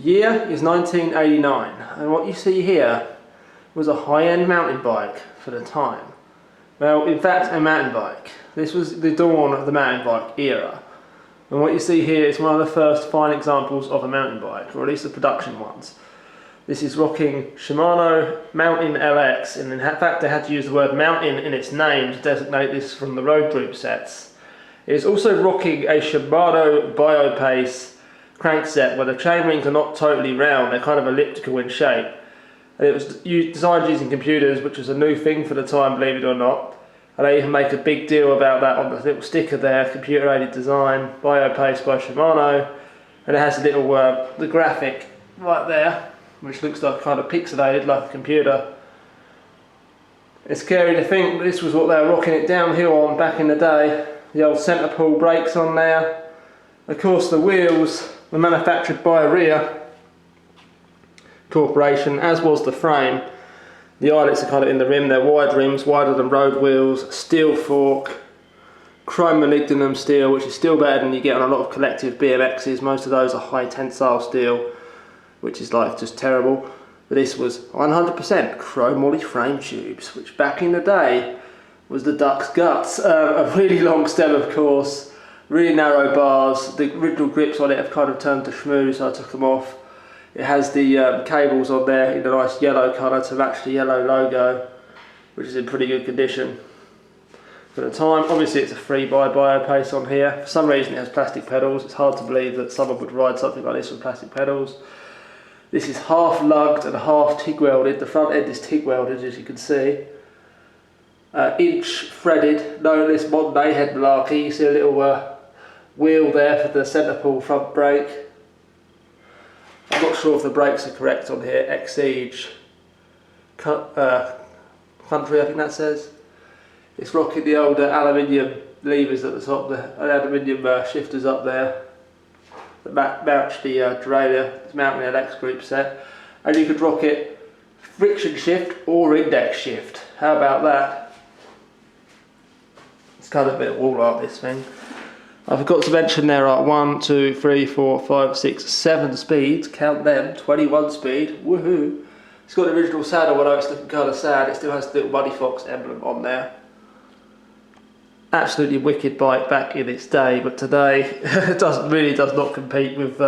year is 1989, and what you see here was a high-end mountain bike for the time. Well, in fact, a mountain bike. This was the dawn of the mountain bike era. And what you see here is one of the first fine examples of a mountain bike, or at least the production ones. This is rocking Shimano Mountain LX, and in fact they had to use the word mountain in its name to designate this from the road group sets. It is also rocking a Shimano Biopace crankset where the chain rings are not totally round, they're kind of elliptical in shape. And it was designed using computers, which was a new thing for the time, believe it or not. And they even make a big deal about that on the little sticker there, computer aided design, Biopace by Shimano. And it has a little, the graphic right there, which looks like kind of pixelated like a computer. It's scary to think this was what they were rocking it downhill on back in the day. The old centre pull brakes on there. Of course the wheels were manufactured by a Courier corporation, as was the frame. The eyelets are kind of in the rim, they're wide rims, wider than road wheels, steel fork, chrome molybdenum steel, which is still better than you get on a lot of collective BMXs. Most of those are high tensile steel, which is like just terrible. But this was 100% chromoly frame tubes, which back in the day was the duck's guts. A really long stem, of course, really narrow bars. The original grips on it have kind of turned to schmoo, so I took them off. It has the cables on there in a nice yellow colour to match the yellow logo, which is in pretty good condition for the time. Obviously it's a free buy Biopace on here. For some reason it has plastic pedals. It's hard to believe that someone would ride something like this with plastic pedals. This is half lugged and half TIG welded. The front end is TIG welded, as you can see. Inch threaded, no less modern day head malarkey. You see a little wheel there for the centre pull front brake. I'm not sure if the brakes are correct on here. Exige country, I think that says. It's rocking the old aluminium levers at the top, the aluminium shifters up there that match the derailleur. It's Mountain LX group set, and you could rock it friction shift or index shift. How about that? It's kind of a bit of wall art, this thing. I forgot to mention there are 1, 2, 3, 4, 5, 6, 7 speeds, count them, 21 speed, woohoo. It's got the original saddle, although it's looking kind of sad. It still has the little Muddy Fox emblem on there. Absolutely wicked bike back in its day, but today it really does not compete with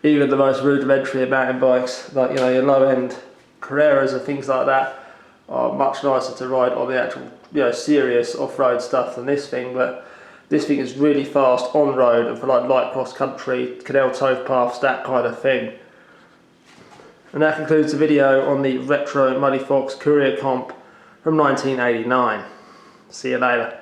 even the most rudimentary of mountain bikes. Like, you know, your low-end Carreras and things like that are much nicer to ride on the actual, you know, serious off-road stuff than this thing. But this thing is really fast on road and for like light cross country, canal towpaths, that kind of thing. And that concludes the video on the retro Muddy Fox Courier comp from 1989. See you later.